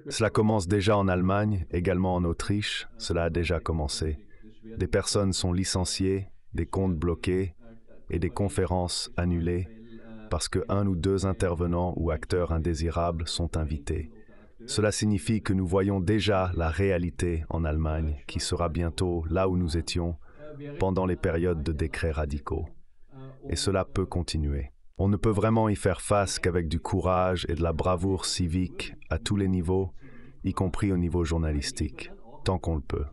Cela commence déjà en Allemagne, également en Autriche, cela a déjà commencé. Des personnes sont licenciées, des comptes bloqués et des conférences annulées parce que un ou deux intervenants ou acteurs indésirables sont invités. Cela signifie que nous voyons déjà la réalité en Allemagne, qui sera bientôt là où nous étions pendant les périodes de décrets radicaux. Et cela peut continuer. On ne peut vraiment y faire face qu'avec du courage et de la bravoure civique à tous les niveaux, y compris au niveau journalistique, tant qu'on le peut.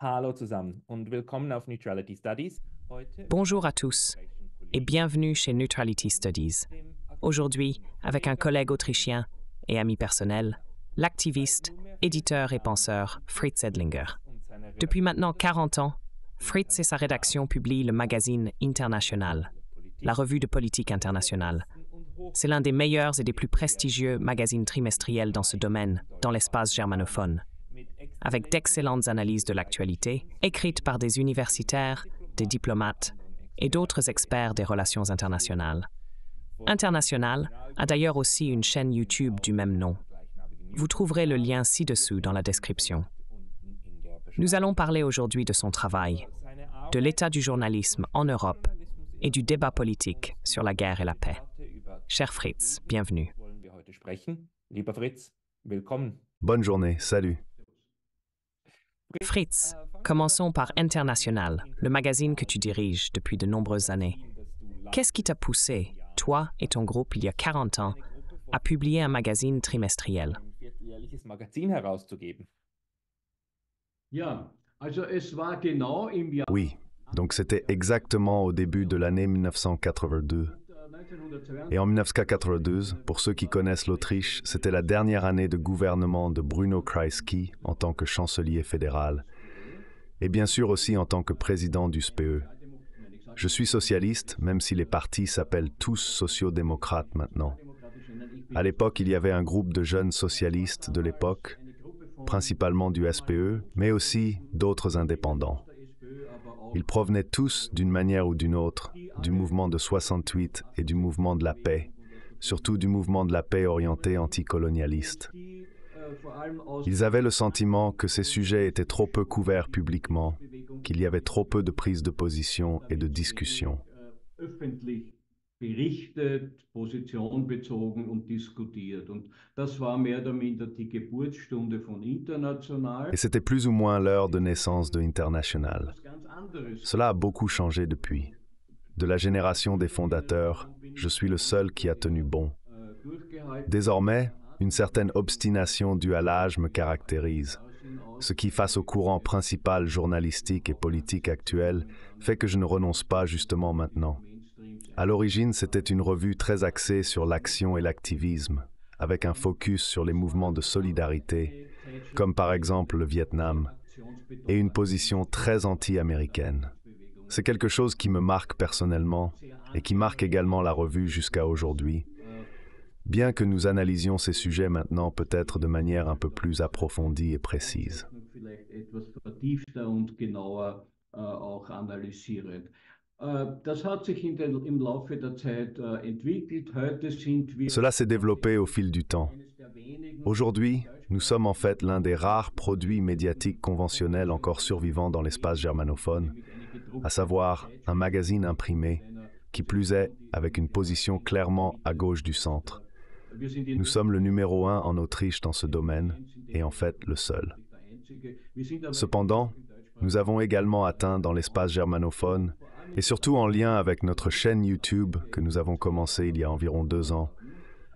Hallo zusammen und willkommen auf Neutrality Studies. Bonjour à tous et bienvenue chez Neutrality Studies. Aujourd'hui, avec un collègue autrichien et ami personnel, l'activiste, éditeur et penseur Fritz Edlinger. Depuis maintenant 40 ans, Fritz et sa rédaction publient le magazine International, la revue de politique internationale. C'est l'un des meilleurs et des plus prestigieux magazines trimestriels dans ce domaine, dans l'espace germanophone, avec d'excellentes analyses de l'actualité, écrites par des universitaires, des diplomates et d'autres experts des relations internationales. International a d'ailleurs aussi une chaîne YouTube du même nom. Vous trouverez le lien ci-dessous dans la description. Nous allons parler aujourd'hui de son travail, de l'état du journalisme en Europe et du débat politique sur la guerre et la paix. Cher Fritz, bienvenue. Lieber Fritz, willkommen. Bonne journée, salut. Fritz, commençons par International, le magazine que tu diriges depuis de nombreuses années. Qu'est-ce qui t'a poussé, toi et ton groupe, il y a 40 ans, à publier un magazine trimestriel? Oui, donc c'était exactement au début de l'année 1982. Et en 1992, pour ceux qui connaissent l'Autriche, c'était la dernière année de gouvernement de Bruno Kreisky en tant que chancelier fédéral, et bien sûr aussi en tant que président du SPÖ. Je suis socialiste, même si les partis s'appellent tous sociaux-démocrates maintenant. À l'époque, il y avait un groupe de jeunes socialistes de l'époque, principalement du SPÖ, mais aussi d'autres indépendants. Ils provenaient tous, d'une manière ou d'une autre, du mouvement de 68 et du mouvement de la paix, surtout du mouvement de la paix orienté anticolonialiste. Ils avaient le sentiment que ces sujets étaient trop peu couverts publiquement, qu'il y avait trop peu de prises de position et de discussion. Et c'était plus ou moins l'heure de naissance de International. Cela a beaucoup changé depuis. De la génération des fondateurs, je suis le seul qui a tenu bon. Désormais, une certaine obstination due à l'âge me caractérise, ce qui, face au courant principal journalistique et politique actuel, fait que je ne renonce pas justement maintenant. À l'origine, c'était une revue très axée sur l'action et l'activisme, avec un focus sur les mouvements de solidarité, comme par exemple le Vietnam, et une position très anti-américaine. C'est quelque chose qui me marque personnellement et qui marque également la revue jusqu'à aujourd'hui, bien que nous analysions ces sujets maintenant peut-être de manière un peu plus approfondie et précise. Cela s'est développé au fil du temps. Aujourd'hui, nous sommes en fait l'un des rares produits médiatiques conventionnels encore survivants dans l'espace germanophone, à savoir un magazine imprimé, qui plus est avec une position clairement à gauche du centre. Nous sommes le numéro 1 en Autriche dans ce domaine, et en fait le seul. Cependant, nous avons également atteint dans l'espace germanophone, et surtout en lien avec notre chaîne YouTube que nous avons commencé il y a environ 2 ans,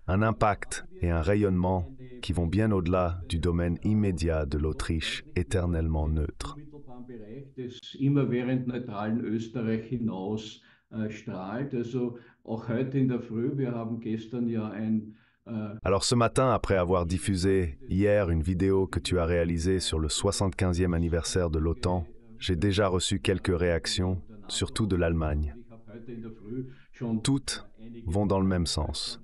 un impact et un rayonnement qui vont bien au-delà du domaine immédiat de l'Autriche éternellement neutre. Alors ce matin, après avoir diffusé hier une vidéo que tu as réalisée sur le 75e anniversaire de l'OTAN, j'ai déjà reçu quelques réactions, surtout de l'Allemagne. Toutes vont dans le même sens.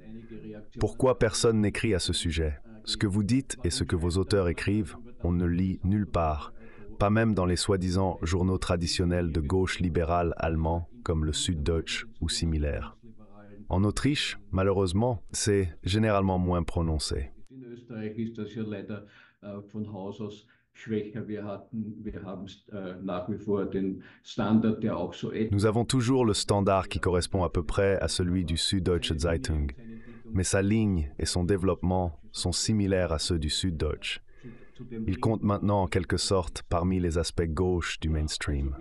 Pourquoi personne n'écrit à ce sujet? Ce que vous dites et ce que vos auteurs écrivent, on ne lit nulle part, pas même dans les soi-disant journaux traditionnels de gauche libérale allemands comme le Süddeutsche ou similaires. En Autriche, malheureusement, c'est généralement moins prononcé. Nous avons toujours le standard qui correspond à peu près à celui du Süddeutsche Zeitung, mais sa ligne et son développement sont similaires à ceux du Süddeutsche. Il compte maintenant en quelque sorte parmi les aspects gauche du mainstream.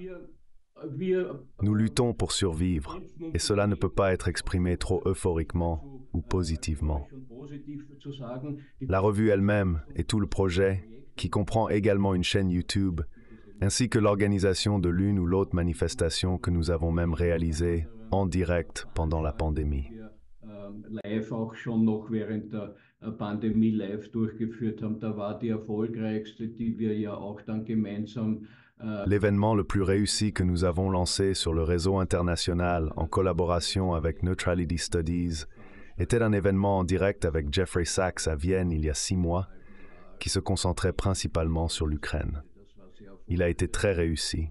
Nous luttons pour survivre, et cela ne peut pas être exprimé trop euphoriquement ou positivement. La revue elle-même et tout le projet, qui comprend également une chaîne YouTube, ainsi que l'organisation de l'une ou l'autre manifestation que nous avons même réalisée en direct pendant la pandémie. Live auch schon noch während der Pandemie live durchgeführt haben. Da war die erfolgreichste, die wir ja auch dann gemeinsam. L'événement le plus réussi que nous avons lancé sur le réseau international en collaboration avec Neutrality Studies était un événement en direct avec Jeffrey Sachs à Vienne il y a 6 mois, qui se concentrait principalement sur l'Ukraine. Il a été très réussi.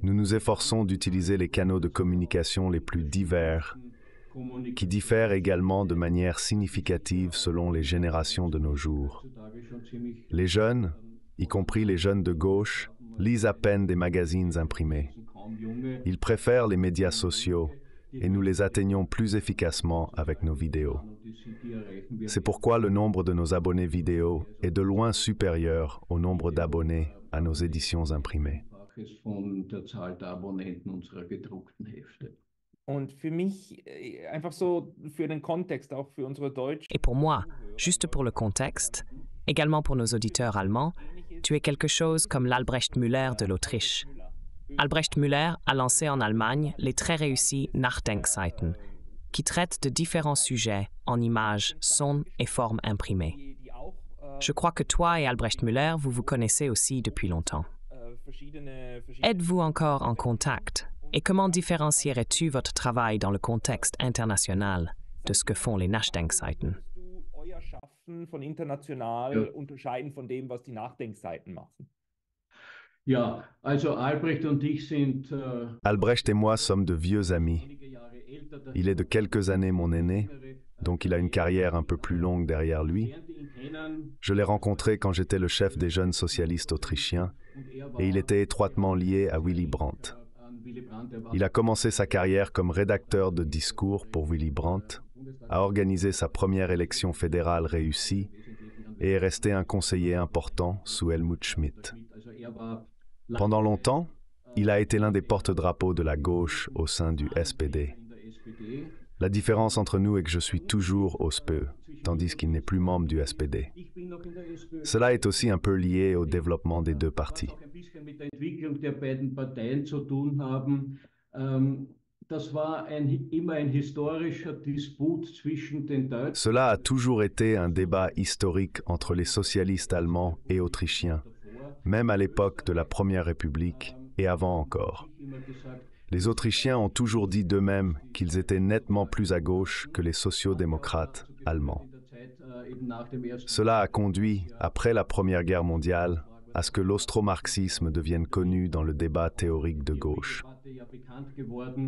Nous nous efforçons d'utiliser les canaux de communication les plus divers, qui diffèrent également de manière significative selon les générations de nos jours. Les jeunes, y compris les jeunes de gauche, lisent à peine des magazines imprimés. Ils préfèrent les médias sociaux et nous les atteignons plus efficacement avec nos vidéos. C'est pourquoi le nombre de nos abonnés vidéo est de loin supérieur au nombre d'abonnés à nos éditions imprimées. Et pour moi, juste pour le contexte, également pour nos auditeurs allemands, tu es quelque chose comme l'Albrecht Müller de l'Autriche. Albrecht Müller a lancé en Allemagne les très réussis Nachdenkseiten, qui traitent de différents sujets en images, sons et formes imprimées. Je crois que toi et Albrecht Müller, vous vous connaissez aussi depuis longtemps. Êtes-vous encore en contact? Et comment différencierais-tu votre travail dans le contexte international de ce que font les Nachdenkseiten? Albrecht et moi sommes de vieux amis. Il est de quelques années mon aîné, donc il a une carrière un peu plus longue derrière lui. Je l'ai rencontré quand j'étais le chef des jeunes socialistes autrichiens et il était étroitement lié à Willy Brandt. Il a commencé sa carrière comme rédacteur de discours pour Willy Brandt, a organisé sa première élection fédérale réussie et est resté un conseiller important sous Helmut Schmidt. Pendant longtemps, il a été l'un des porte-drapeaux de la gauche au sein du SPD. La différence entre nous est que je suis toujours au SPÖ, tandis qu'il n'est plus membre du SPD. Cela est aussi un peu lié au développement des deux partis. Cela a toujours été un débat historique entre les socialistes allemands et autrichiens, même à l'époque de la Première République et avant encore. Les Autrichiens ont toujours dit d'eux-mêmes qu'ils étaient nettement plus à gauche que les sociaux-démocrates allemands. Cela a conduit, après la Première Guerre mondiale, à ce que l'austro-marxisme devienne connu dans le débat théorique de gauche.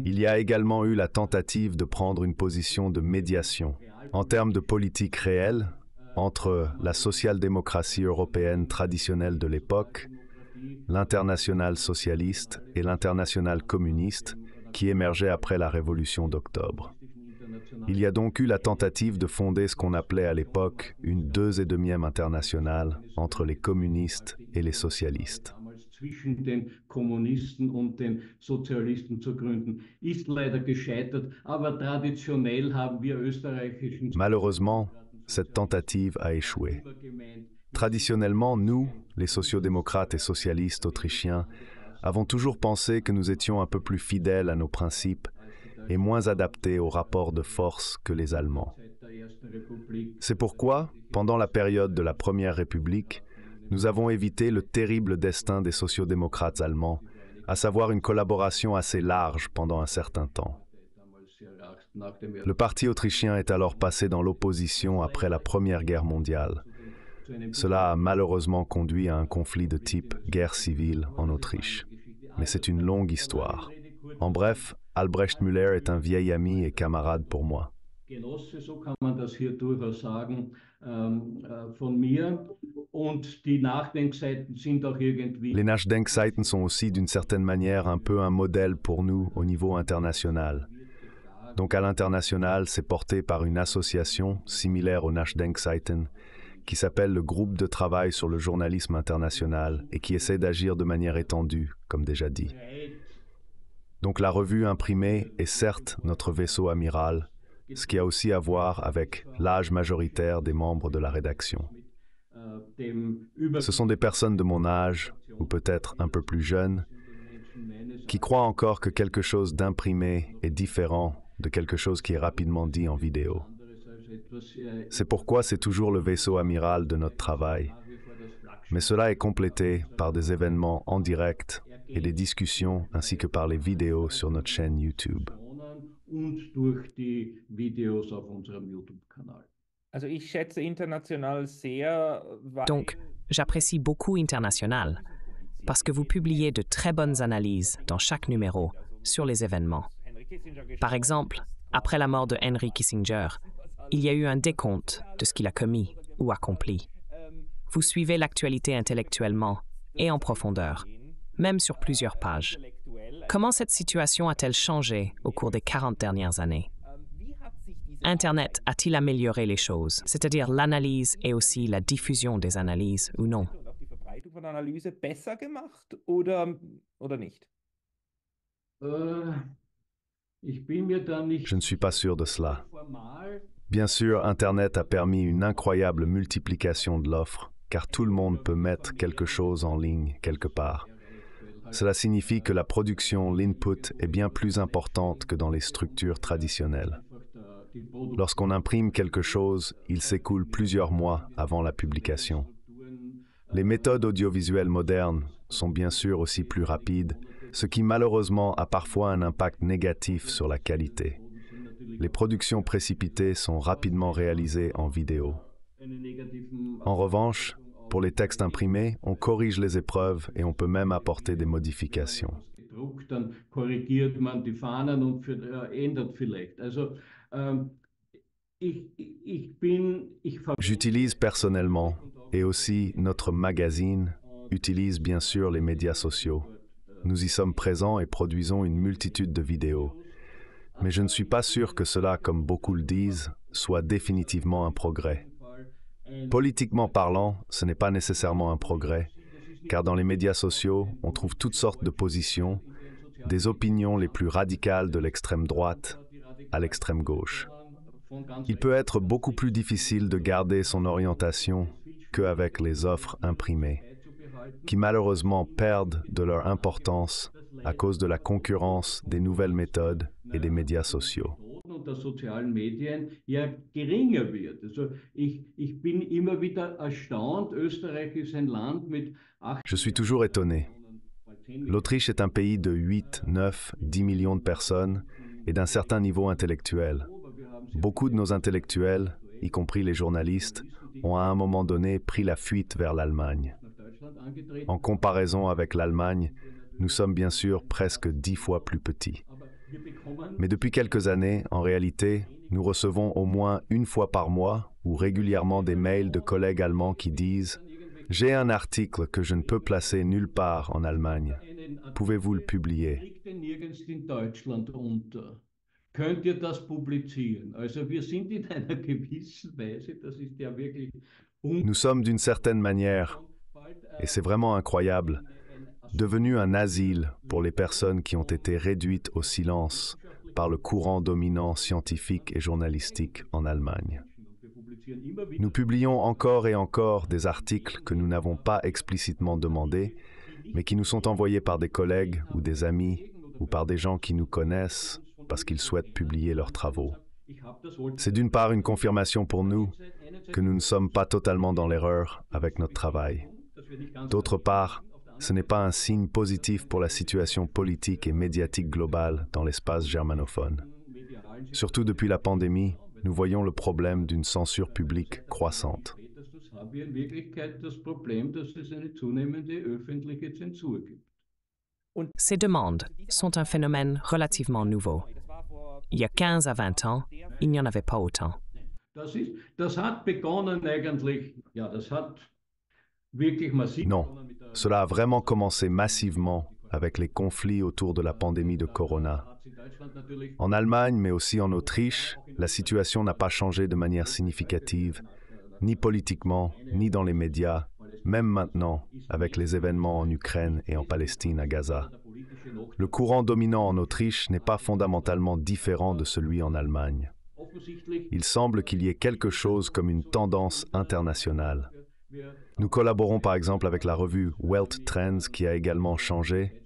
Il y a également eu la tentative de prendre une position de médiation, en termes de politique réelle, entre la social-démocratie européenne traditionnelle de l'époque, l'internationale socialiste et l'internationale communiste qui émergeait après la Révolution d'Octobre. Il y a donc eu la tentative de fonder ce qu'on appelait à l'époque une 2,5e internationale entre les communistes et les socialistes. Malheureusement, cette tentative a échoué. Traditionnellement, nous, les sociodémocrates et socialistes autrichiens, avons toujours pensé que nous étions un peu plus fidèles à nos principes et moins adaptés aux rapports de force que les Allemands. C'est pourquoi, pendant la période de la Première République, nous avons évité le terrible destin des sociodémocrates allemands, à savoir une collaboration assez large pendant un certain temps. Le parti autrichien est alors passé dans l'opposition après la Première Guerre mondiale. Cela a malheureusement conduit à un conflit de type guerre civile en Autriche. Mais c'est une longue histoire. En bref, Albrecht Müller est un vieil ami et camarade pour moi. Genosse, so kann man das hier durchaus sagen, von mir. Und die Nachdenkseiten sind auch irgendwie... Les Nachdenkseiten sont aussi d'une certaine manière un peu un modèle pour nous au niveau international. Donc à l'international, c'est porté par une association similaire aux Nachdenkseiten qui s'appelle le Groupe de travail sur le journalisme international et qui essaie d'agir de manière étendue, comme déjà dit. Donc la revue imprimée est certes notre vaisseau amiral, ce qui a aussi à voir avec l'âge majoritaire des membres de la rédaction. Ce sont des personnes de mon âge, ou peut-être un peu plus jeunes, qui croient encore que quelque chose d'imprimé est différent de quelque chose qui est rapidement dit en vidéo. C'est pourquoi c'est toujours le vaisseau amiral de notre travail. Mais cela est complété par des événements en direct et des discussions ainsi que par les vidéos sur notre chaîne YouTube. Und durch die Videos auf unserem YouTube-Kanal. Also ich schätze international sehr, weil Donc, j'apprécie beaucoup International parce que vous publiez de très bonnes analyses dans chaque numéro sur les événements. Par exemple, après la mort de Henry Kissinger, il y a eu un décompte de ce qu'il a commis ou accompli. Vous suivez l'actualité intellectuellement et en profondeur, même sur plusieurs pages. Comment cette situation a-t-elle changé au cours des 40 dernières années? Internet a-t-il amélioré les choses, c'est-à-dire l'analyse et aussi la diffusion des analyses, ou non? die Verbreitung von Analyse besser gemacht oder nicht? Ich bin mir da nicht Je ne suis pas sûr de cela. formal. Bien sûr, Internet a permis une incroyable multiplication de l'offre, car tout le monde peut mettre quelque chose en ligne quelque part. Cela signifie que la production, l'input, est bien plus importante que dans les structures traditionnelles. Lorsqu'on imprime quelque chose, il s'écoule plusieurs mois avant la publication. Les méthodes audiovisuelles modernes sont bien sûr aussi plus rapides, ce qui malheureusement a parfois un impact négatif sur la qualité. Les productions précipitées sont rapidement réalisées en vidéo. En revanche, pour les textes imprimés, on corrige les épreuves et on peut même apporter des modifications. Druck, dann korrigiert man die Fahnen und ändert vielleicht. Also J'utilise personnellement, et aussi notre magazine utilise bien sûr les médias sociaux. Nous y sommes présents et produisons une multitude de vidéos. Mais je ne suis pas sûr que cela, comme beaucoup le disent, soit définitivement un progrès. Politiquement parlant, ce n'est pas nécessairement un progrès, car dans les médias sociaux, on trouve toutes sortes de positions, des opinions les plus radicales de l'extrême droite à l'extrême gauche. Il peut être beaucoup plus difficile de garder son orientation qu'avec les offres imprimées, qui malheureusement perdent de leur importance à cause de la concurrence des nouvelles méthodes et des médias sociaux. und der sozialen Medien ja geringer wird. Also ich bin immer wieder erstaunt, Österreich ist ein Land mit 8 Je suis toujours étonné. L'Autriche est un pays de 8, 9, 10 millions de personnes et d'un certain niveau intellectuel. Beaucoup de nos intellectuels, y compris les journalistes, ont à un moment donné pris la fuite vers l'Allemagne. En comparaison avec l'Allemagne, nous sommes bien sûr presque 10 fois plus petits. Mais depuis quelques années, en réalité, nous recevons au moins une fois par mois ou régulièrement des mails de collègues allemands qui disent « J'ai un article que je ne peux placer nulle part en Allemagne. Pouvez-vous le publier ?» Könnt ihr das publizieren? Also wir sind in einer gewissen Weise, das ist ja wirklich Nous sommes d'une certaine manière, et c'est vraiment incroyable, devenus un asile pour les personnes qui ont été réduites au silence par le courant dominant scientifique et journalistique en Allemagne. Nous publions encore et encore des articles que nous n'avons pas explicitement demandés, mais qui nous sont envoyés par des collègues ou des amis ou par des gens qui nous connaissent parce qu'ils souhaitent publier leurs travaux. C'est d'une part une confirmation pour nous que nous ne sommes pas totalement dans l'erreur avec notre travail. D'autre part, ce n'est pas un signe positif pour la situation politique et médiatique globale dans l'espace germanophone. Surtout depuis la pandémie, nous voyons le problème d'une censure publique croissante. Haben wir in Wirklichkeit das Problem, dass es eine zunehmende öffentliche Zensur gibt. Ces demandes sont un phénomène relativement nouveau. Il y a 15 à 20 ans, il n'y en avait pas autant. Das hat begonnen eigentlich, ja, das hat wirklich massiv Non, begonnen mit der cela a vraiment commencé massivement avec les conflits autour de la pandémie de Corona. En Allemagne, mais aussi en Autriche, la situation n'a pas changé de manière significative, ni politiquement, ni dans les médias, même maintenant, avec les événements en Ukraine et en Palestine à Gaza. Le courant dominant en Autriche n'est pas fondamentalement différent de celui en Allemagne. Il semble qu'il y ait quelque chose comme une tendance internationale. Nous collaborons par exemple avec la revue Welt Trends qui a également changé.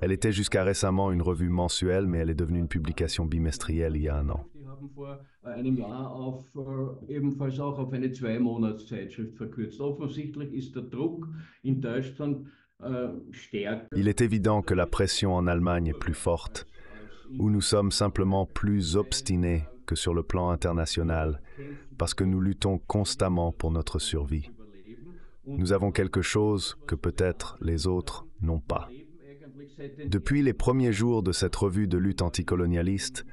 Elle était jusqu'à récemment une revue mensuelle, mais elle est devenue une publication bimestrielle il y a un an. Die haben vor einem Jahr ebenfalls auch auf eine Zwei-Monats-Zeitschrift verkürzt. Offensichtlich ist der Druck in Deutschland stärker. Il est évident que la pression en Allemagne est plus forte, où nous sommes simplement plus obstinés que sur le plan international, parce que nous luttons constamment pour notre survie. Nous avons quelque chose que peut-être les autres n'ont pas. Depuis les premiers jours de cette revue de lutte anticolonialiste,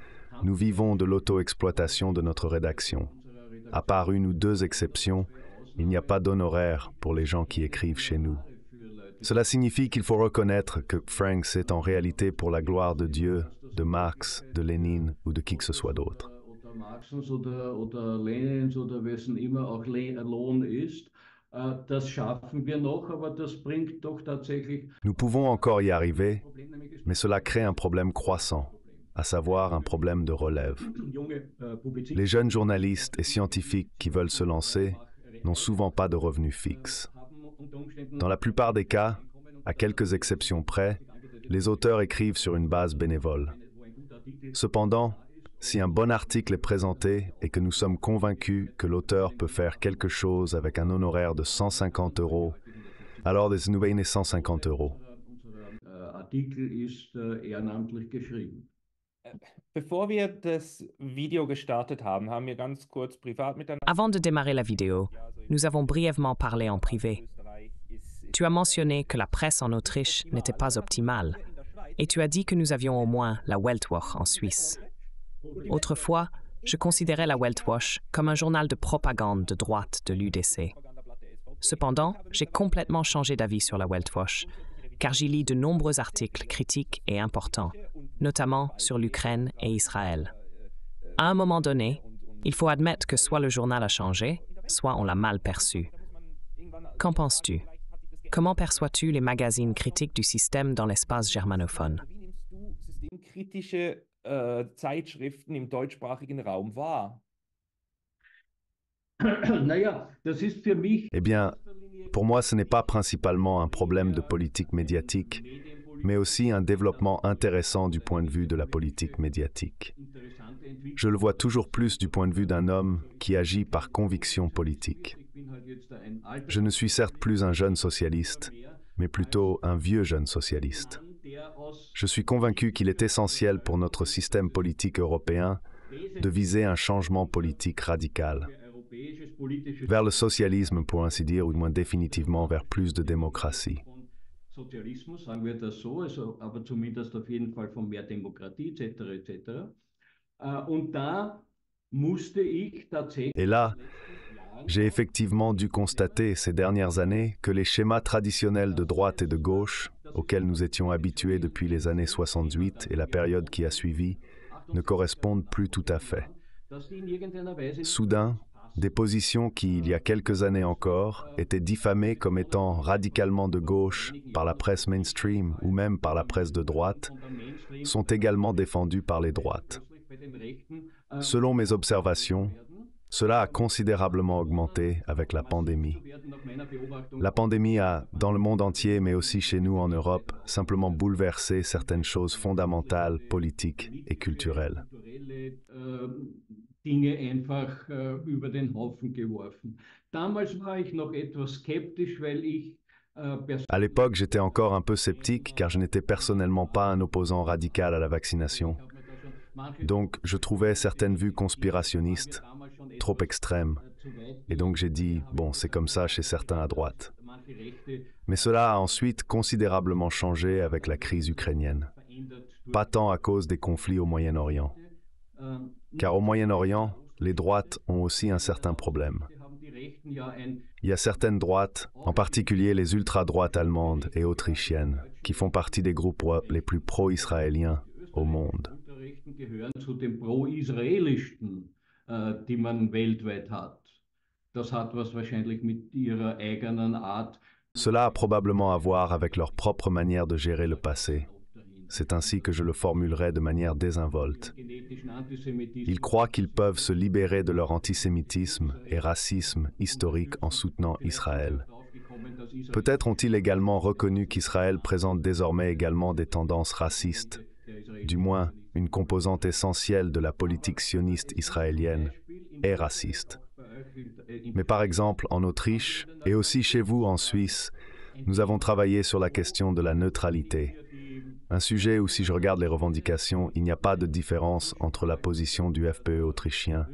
nous vivons de l'auto-exploitation de notre rédaction. À part une ou deux exceptions, il n'y a pas d'honoraires pour les gens qui écrivent chez nous. Cela signifie qu'il faut reconnaître que Franks est en réalité pour la gloire de Dieu, de Marx, de Lénine ou de qui que ce soit d'autre. Marxens oder Lenins oder wessen immer auch Lohn ist. Das schaffen wir noch, aber das bringt doch tatsächlich. Nous pouvons encore y arriver, mais cela crée un problème croissant, à savoir un problème de relève. Les jeunes journalistes et scientifiques qui veulent se lancer n'ont souvent pas de revenus fixes. Dans la plupart des cas, à quelques exceptions près, les auteurs écrivent sur une base bénévole. Cependant, si un bon article est présenté et que nous sommes convaincus que l'auteur peut faire quelque chose avec un honoraire de 150 €, alors des nouvelles 150 €. Artikel ist ehrenamtlich geschrieben. Bevor wir das Video gestartet haben, haben wir ganz kurz privat miteinander. Avant de démarrer la vidéo, nous avons brièvement parlé en privé. Tu as mentionné que la presse en Autriche n'était pas optimale, et tu as dit que nous avions au moins la Weltwoche en Suisse. Autrefois, je considérais la Weltwoche comme un journal de propagande de droite de l'UDC. Cependant, j'ai complètement changé d'avis sur la Weltwoche, car j'y lis de nombreux articles critiques et importants, notamment sur l'Ukraine et Israël. À un moment donné, il faut admettre que soit le journal a changé, soit on l'a mal perçu. Qu'en penses-tu? Comment perçois-tu les magazines critiques du système dans l'espace germanophone? Wie nimmst du systemkritische Zeitschriften im deutschsprachigen Raum wahr? Naja, das ist für mich. Eh bien, pour moi, ce n'est pas principalement un problème de politique médiatique, mais aussi un développement intéressant du point de vue de la politique médiatique. Je le vois toujours plus du point de vue d'un homme qui agit par conviction politique. Je ne suis certes plus un jeune socialiste, mais plutôt un vieux jeune socialiste. Je suis convaincu qu'il est essentiel pour notre système politique européen de viser un changement politique radical, vers le socialisme pour ainsi dire, ou du moins définitivement vers plus de démocratie. Sozialismus, sagen wir das so, also, aber zumindest auf jeden Fall von mehr Demokratie etc. etc. Und da musste ich tatsächlich. Et là, j'ai effectivement dû constater ces dernières années que les schémas traditionnels de droite et de gauche, auxquels nous étions habitués depuis les années 68 et la période qui a suivi, ne correspondent plus tout à fait. Soudain, des positions qui, il y a quelques années encore, étaient diffamées comme étant radicalement de gauche par la presse mainstream ou même par la presse de droite, sont également défendues par les droites. Selon mes observations, cela a considérablement augmenté avec la pandémie. La pandémie a, dans le monde entier, mais aussi chez nous en Europe, simplement bouleversé certaines choses fondamentales, politiques et culturelles. Dinge einfach über den Haufen geworfen. Damals war ich noch etwas skeptisch, weil ich À l'époque, j'étais encore un peu sceptique car je n'étais personnellement pas un opposant radical à la vaccination. Donc, je trouvais certaines vues conspirationnistes trop extrêmes. Et donc j'ai dit, bon, c'est comme ça chez certains à droite. Mais cela a ensuite considérablement changé avec la crise ukrainienne. Pas tant à cause des conflits au Moyen-Orient. Car au Moyen-Orient, les droites ont aussi un certain problème. Il y a certaines droites, en particulier les ultra-droites allemandes et autrichiennes, qui font partie des groupes les plus pro-israéliens au monde. Die man weltweit hat. Das hat was wahrscheinlich mit ihrer eigenen Art. Cela a probablement à voir avec leur propre manière de gérer le passé. C'est ainsi que je le formulerai de manière désinvolte. Ils croient qu'ils peuvent se libérer de leur antisémitisme et racisme historique en soutenant Israël. Peut-être ont-ils également reconnu qu'Israël présente désormais également des tendances racistes, du moins une composante essentielle de la politique sioniste israélienne est raciste. Mais par exemple, en Autriche, et aussi chez vous en Suisse, nous avons travaillé sur la question de la neutralité. Un sujet où, si je regarde les revendications, il n'y a pas de différence entre la position du FPÖ autrichien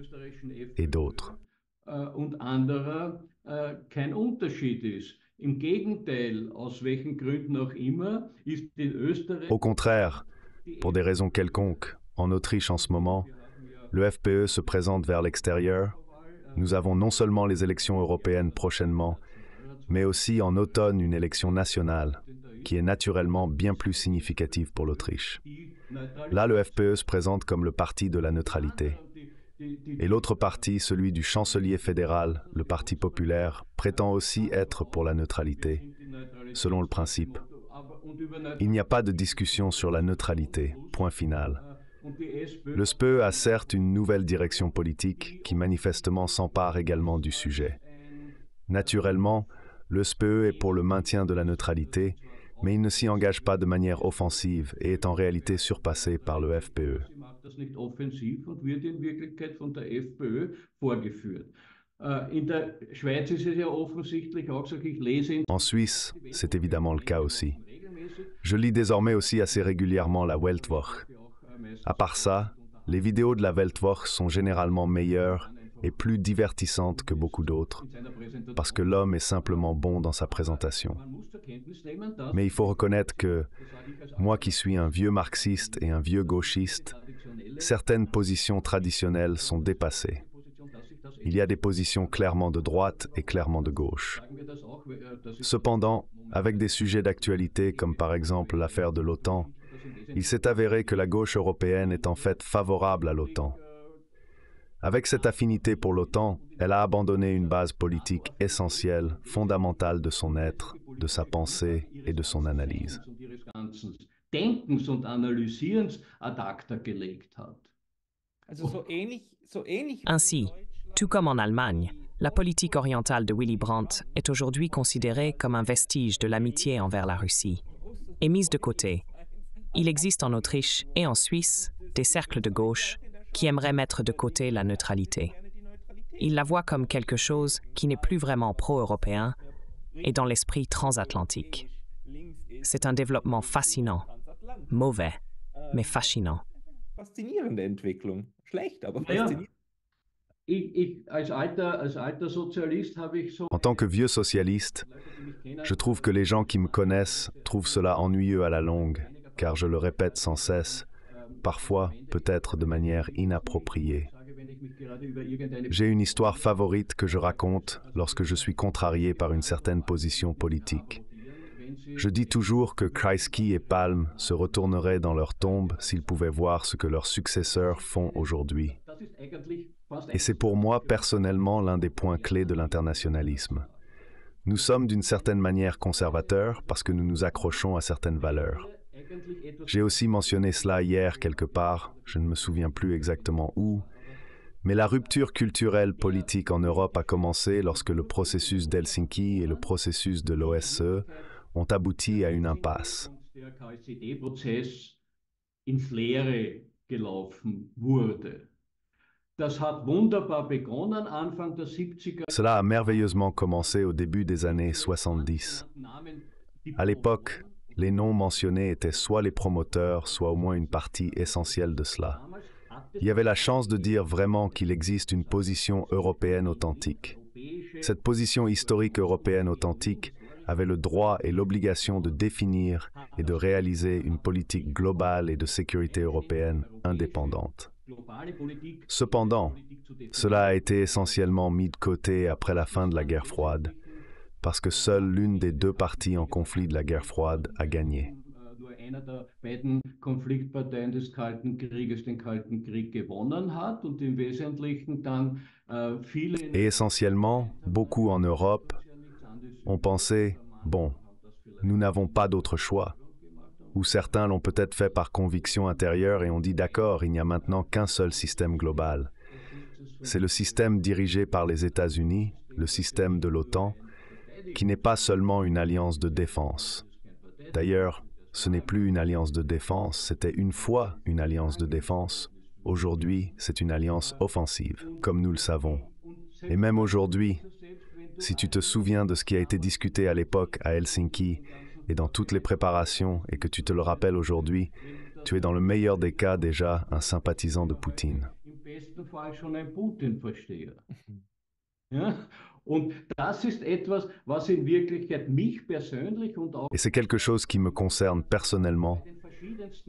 et d'autres. Kein Unterschied ist. Im Gegenteil, aus welchen Gründen auch immer, ist in Österreich... Au contraire, pour des raisons quelconques, en Autriche en ce moment, le FPÖ se présente vers l'extérieur. Nous avons non seulement les élections européennes prochainement, mais aussi en automne une élection nationale, qui est naturellement bien plus significative pour l'Autriche. Là, le FPÖ se présente comme le parti de la neutralité. Et l'autre parti, celui du chancelier fédéral, le Parti populaire, prétend aussi être pour la neutralité, selon le principe. Il n'y a pas de discussion sur la neutralité, point final. Le SPÖ a certes une nouvelle direction politique qui manifestement s'empare également du sujet. Naturellement, le SPÖ est pour le maintien de la neutralité, mais il ne s'y engage pas de manière offensive et est en réalité surpassé par le FPÖ. En Suisse, c'est évidemment le cas aussi. Je lis désormais aussi assez régulièrement la Weltwoche. À part ça, les vidéos de la Weltwoche sont généralement meilleures et plus divertissantes que beaucoup d'autres, parce que l'homme est simplement bon dans sa présentation. Mais il faut reconnaître que, moi qui suis un vieux marxiste et un vieux gauchiste, certaines positions traditionnelles sont dépassées. Il y a des positions clairement de droite et clairement de gauche. Cependant, avec des sujets d'actualité comme par exemple l'affaire de l'OTAN, il s'est avéré que la gauche européenne est en fait favorable à l'OTAN. Avec cette affinité pour l'OTAN, elle a abandonné une base politique essentielle, fondamentale de son être, de sa pensée et de son analyse. Ainsi, tout comme en Allemagne, la politique orientale de Willy Brandt est aujourd'hui considérée comme un vestige de l'amitié envers la Russie et mise de côté. Il existe en Autriche et en Suisse des cercles de gauche qui aimeraient mettre de côté la neutralité. Ils la voient comme quelque chose qui n'est plus vraiment pro-européen et dans l'esprit transatlantique. C'est un développement fascinant, mauvais, mais fascinant. Faszinierende Entwicklung. Schlecht, aber faszinierend. En tant que vieux socialiste, je trouve que les gens qui me connaissent trouvent cela ennuyeux à la longue, car je le répète sans cesse, parfois peut-être de manière inappropriée. J'ai une histoire favorite que je raconte lorsque je suis contrarié par une certaine position politique. Je dis toujours que Kreisky et Palm se retourneraient dans leur tombe s'ils pouvaient voir ce que leurs successeurs font aujourd'hui. Et c'est pour moi personnellement l'un des points clés de l'internationalisme. Nous sommes d'une certaine manière conservateurs parce que nous nous accrochons à certaines valeurs. J'ai aussi mentionné cela hier quelque part, je ne me souviens plus exactement où, mais la rupture culturelle politique en Europe a commencé lorsque le processus d'Helsinki et le processus de l'OSCE ont abouti à une impasse. Cela a merveilleusement commencé au début des années 70. À l'époque, les noms mentionnés étaient soit les promoteurs, soit au moins une partie essentielle de cela. Il y avait la chance de dire vraiment qu'il existe une position européenne authentique. Cette position historique européenne authentique avait le droit et l'obligation de définir et de réaliser une politique globale et de sécurité européenne indépendante. Cependant, cela a été essentiellement mis de côté après la fin de la guerre froide, parce que seule l'une des deux parties en conflit de la guerre froide a gagné. Einer der beiden Konfliktparteien des Kalten Krieges den Kalten Krieg gewonnen hat und im Wesentlichen dann viele... Et essentiellement, beaucoup en Europe ont pensé, bon, nous n'avons pas d'autre choix. Ou certains l'ont peut-être fait par conviction intérieure et ont dit d'accord, il n'y a maintenant qu'un seul système global. C'est le système dirigé par les États-Unis, le système de l'OTAN, qui n'est pas seulement une alliance de défense. D'ailleurs, ce n'est plus une alliance de défense, c'était une fois une alliance de défense. Aujourd'hui, c'est une alliance offensive, comme nous le savons. Et même aujourd'hui, si tu te souviens de ce qui a été discuté à l'époque à Helsinki et dans toutes les préparations et que tu te le rappelles aujourd'hui, tu es dans le meilleur des cas déjà un sympathisant de Poutine. Et c'est quelque chose qui me concerne personnellement,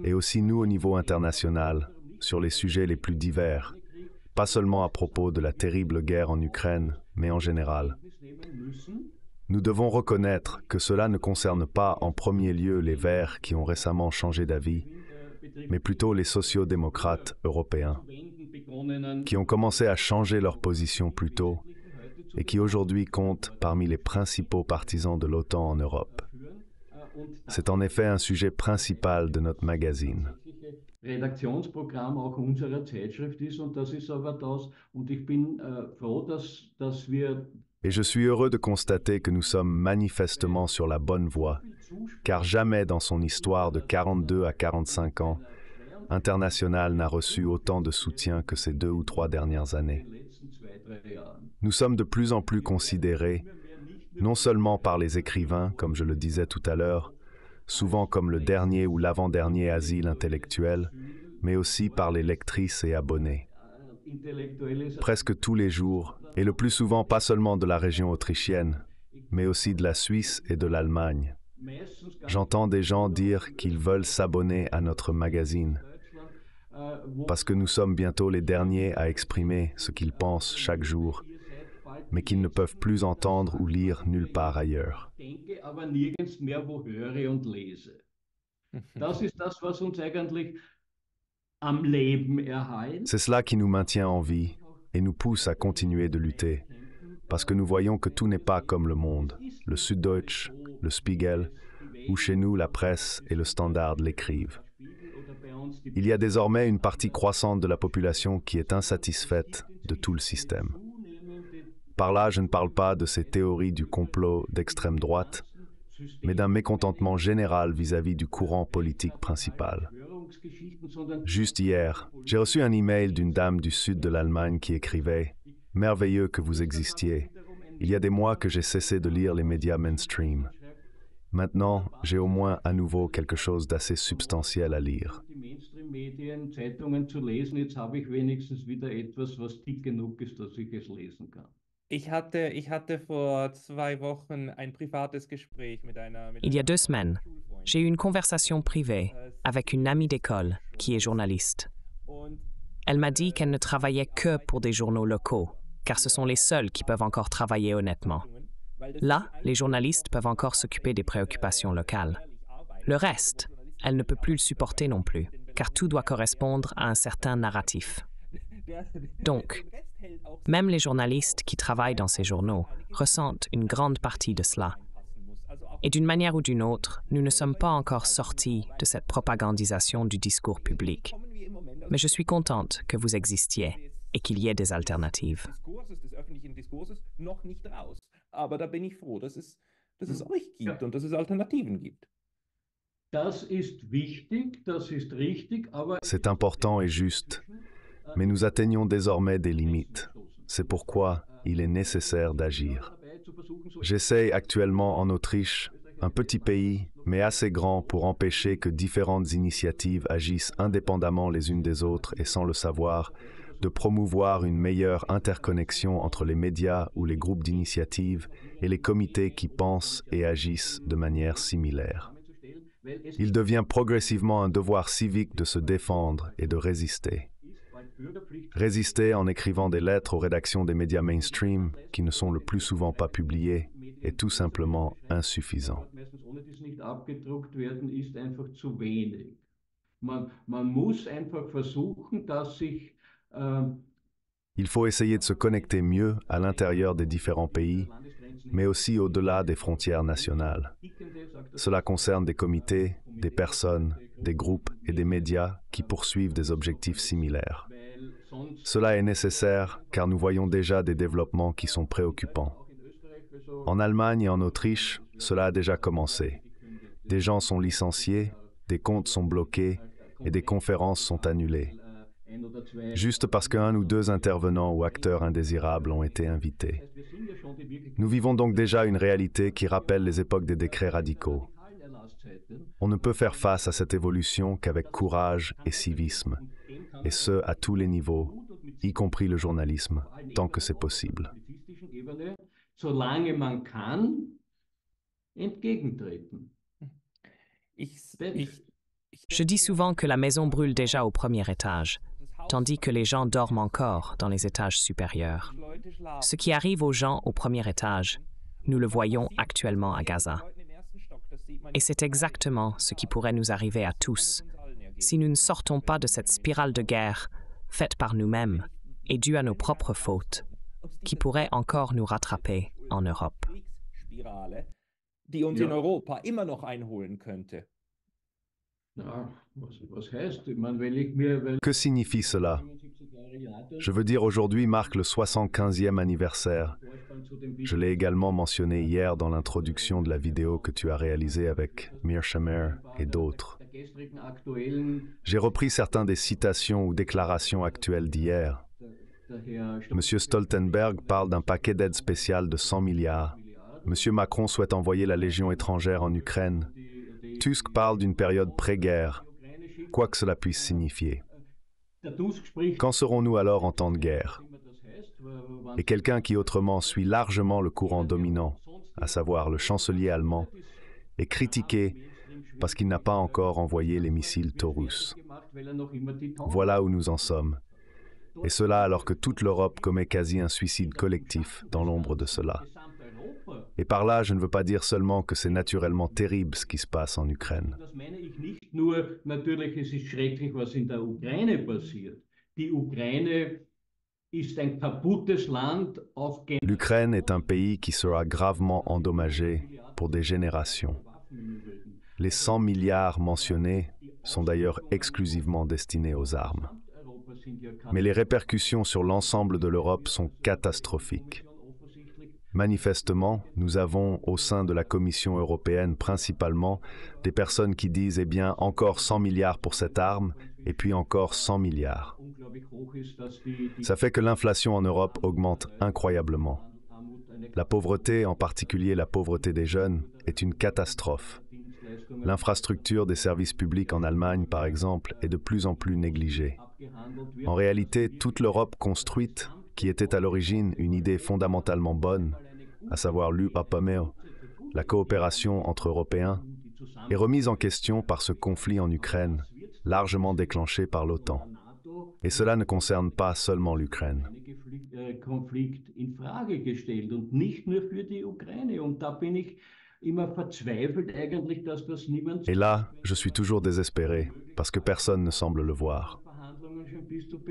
et aussi nous au niveau international, sur les sujets les plus divers, pas seulement à propos de la terrible guerre en Ukraine, mais en général. Nous devons reconnaître que cela ne concerne pas en premier lieu les Verts qui ont récemment changé d'avis, mais plutôt les sociaux-démocrates européens, qui ont commencé à changer leur position plus tôt, et qui aujourd'hui comptent parmi les principaux partisans de l'OTAN en Europe. C'est en effet un sujet principal de notre magazine. Redaktionsprogramm auch unserer Zeitschrift ist und das ist aber das und ich bin froh, dass wir... Et je suis heureux de constater que nous sommes manifestement sur la bonne voie, car jamais dans son histoire de 42 à 45 ans, International n'a reçu autant de soutien que ces 2 ou 3 dernières années. Nous sommes de plus en plus considérés, non seulement par les écrivains, comme je le disais tout à l'heure, souvent comme le dernier ou l'avant-dernier asile intellectuel, mais aussi par les lectrices et abonnés. Presque tous les jours, et le plus souvent pas seulement de la région autrichienne, mais aussi de la Suisse et de l'Allemagne. J'entends des gens dire qu'ils veulent s'abonner à notre magazine, parce que nous sommes bientôt les derniers à exprimer ce qu'ils pensent chaque jour, mais qu'ils ne peuvent plus entendre ou lire nulle part ailleurs. C'est cela qui nous maintient en vie et nous pousse à continuer de lutter, parce que nous voyons que tout n'est pas comme le monde, le Süddeutsche, le Spiegel, ou chez nous la presse et le Standard l'écrivent. Il y a désormais une partie croissante de la population qui est insatisfaite de tout le système. Par là, je ne parle pas de ces théories du complot d'extrême droite, mais d'un mécontentement général vis-à-vis du courant politique principal. Juste hier, j'ai reçu un email d'une dame du sud de l'Allemagne qui écrivait « Merveilleux que vous existiez. Il y a des mois que j'ai cessé de lire les médias mainstream. Maintenant, j'ai au moins à nouveau quelque chose d'assez substantiel à lire. » Il y a 2 semaines, j'ai eu une conversation privée avec une amie d'école qui est journaliste. Elle m'a dit qu'elle ne travaillait que pour des journaux locaux, car ce sont les seuls qui peuvent encore travailler honnêtement. Là, les journalistes peuvent encore s'occuper des préoccupations locales. Le reste, elle ne peut plus le supporter non plus, car tout doit correspondre à un certain narratif. Donc, même les journalistes qui travaillent dans ces journaux ressentent une grande partie de cela. Et d'une manière ou d'une autre, nous ne sommes pas encore sortis de cette propagandisation du discours public. Mais je suis contente que vous existiez et qu'il y ait des alternatives. Aber da bin ich froh, dass es euch gibt und dass es Alternativen gibt. C'est important et juste, mais nous atteignons désormais des limites. C'est pourquoi il est nécessaire d'agir. J'essaie actuellement en Autriche, un petit pays mais assez grand pour empêcher que différentes initiatives agissent indépendamment les unes des autres et sans le savoir, de promouvoir une meilleure interconnexion entre les médias ou les groupes d'initiatives et les comités qui pensent et agissent de manière similaire. Il devient progressivement un devoir civique de se défendre et de résister. Résister en écrivant des lettres aux rédactions des médias mainstream, qui ne sont le plus souvent pas publiées, est tout simplement insuffisant. Il faut essayer de se connecter mieux à l'intérieur des différents pays, mais aussi au-delà des frontières nationales. Cela concerne des comités, des personnes, des groupes et des médias qui poursuivent des objectifs similaires. Cela est nécessaire car nous voyons déjà des développements qui sont préoccupants. En Allemagne et en Autriche, cela a déjà commencé. Des gens sont licenciés, des comptes sont bloqués et des conférences sont annulées, juste parce qu'un ou deux intervenants ou acteurs indésirables ont été invités. Nous vivons donc déjà une réalité qui rappelle les époques des décrets radicaux. On ne peut faire face à cette évolution qu'avec courage et civisme, et ce, à tous les niveaux, y compris le journalisme, tant que c'est possible. Je dis souvent que la maison brûle déjà au premier étage, tandis que les gens dorment encore dans les étages supérieurs. Ce qui arrive aux gens au premier étage, nous le voyons actuellement à Gaza. Et c'est exactement ce qui pourrait nous arriver à tous, si nous ne sortons pas de cette spirale de guerre, faite par nous-mêmes et due à nos propres fautes, qui pourrait encore nous rattraper en Europe. Die uns in Europa immer noch einholen könnte. Que signifie cela? Je veux dire, aujourd'hui marque le 75e anniversaire. Je l'ai également mentionné hier dans l'introduction de la vidéo que tu as réalisée avec Mir Shamer et d'autres. J'ai repris certaines des citations ou déclarations actuelles d'hier. M. Stoltenberg parle d'un paquet d'aide spéciale de 100 milliards. M. Macron souhaite envoyer la Légion étrangère en Ukraine. Tusk parle d'une période pré-guerre, quoi que cela puisse signifier. Quand serons-nous alors en temps de guerre? Et quelqu'un qui autrement suit largement le courant dominant, à savoir le chancelier allemand, est critiqué parce qu'il n'a pas encore envoyé les missiles Taurus. Voilà où nous en sommes. Et cela alors que toute l'Europe commet quasi un suicide collectif dans l'ombre de cela. Et par là, je ne veux pas dire seulement que c'est naturellement terrible ce qui se passe en Ukraine. L'Ukraine est un pays qui sera gravement endommagé pour des générations. Les 100 milliards mentionnés sont d'ailleurs exclusivement destinés aux armes. Mais les répercussions sur l'ensemble de l'Europe sont catastrophiques. Manifestement, nous avons au sein de la Commission européenne principalement des personnes qui disent « Eh bien, encore 100 milliards pour cette arme, et puis encore 100 milliards ». Ça fait que l'inflation en Europe augmente incroyablement. La pauvreté, en particulier la pauvreté des jeunes, est une catastrophe. L'infrastructure des services publics en Allemagne, par exemple, est de plus en plus négligée. En réalité, toute l'Europe construite, qui était à l'origine une idée fondamentalement bonne, à savoir l'UPAPAMEO, la coopération entre Européens, est remise en question par ce conflit en Ukraine, largement déclenché par l'OTAN. Et cela ne concerne pas seulement l'Ukraine. Et là, je suis toujours désespéré, parce que personne ne semble le voir.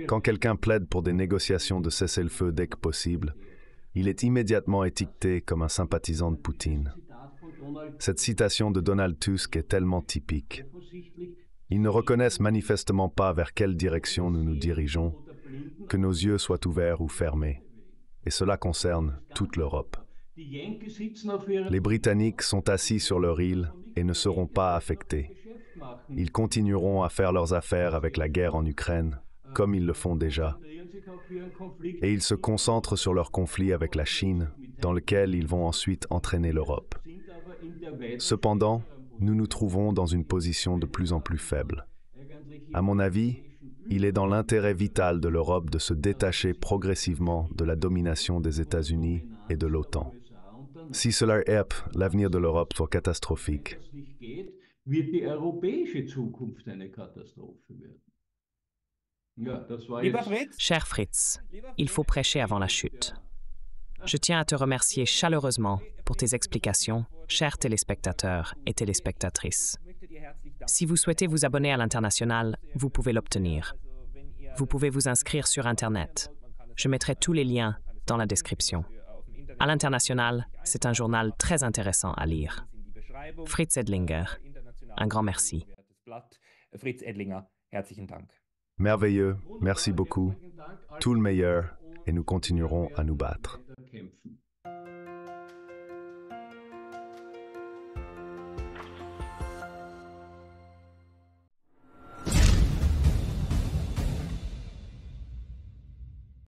Quand quelqu'un plaide pour des négociations de cessez-le-feu dès que possible, il est immédiatement étiqueté comme un sympathisant de Poutine. Cette citation de Donald Tusk est tellement typique. Ils ne reconnaissent manifestement pas vers quelle direction nous nous dirigeons, que nos yeux soient ouverts ou fermés. Et cela concerne toute l'Europe. Les Britanniques sont assis sur leur île et ne seront pas affectés. Ils continueront à faire leurs affaires avec la guerre en Ukraine, comme ils le font déjà. Et ils se concentrent sur leur conflit avec la Chine, dans lequel ils vont ensuite entraîner l'Europe. Cependant, nous nous trouvons dans une position de plus en plus faible. À mon avis, il est dans l'intérêt vital de l'Europe de se détacher progressivement de la domination des États-Unis et de l'OTAN. Si cela est, l'avenir de l'Europe soit catastrophique. Wird die europäische Zukunft eine Katastrophe werden. Ja, das war Lieber jetzt Fritz, Cher Fritz, il faut prêcher avant la chute. Je tiens à te remercier chaleureusement pour tes explications, chers téléspectateurs et téléspectatrices. Si vous souhaitez vous abonner à l'International, vous pouvez l'obtenir. Vous pouvez vous inscrire sur Internet. Je mettrai tous les liens dans la description. À l'International, c'est un journal très intéressant à lire. Fritz Edlinger, un grand merci. Fritz Edlinger, herzlichen Dank. Merveilleux, merci beaucoup. Tout le meilleur et nous continuerons à nous battre. kämpfen.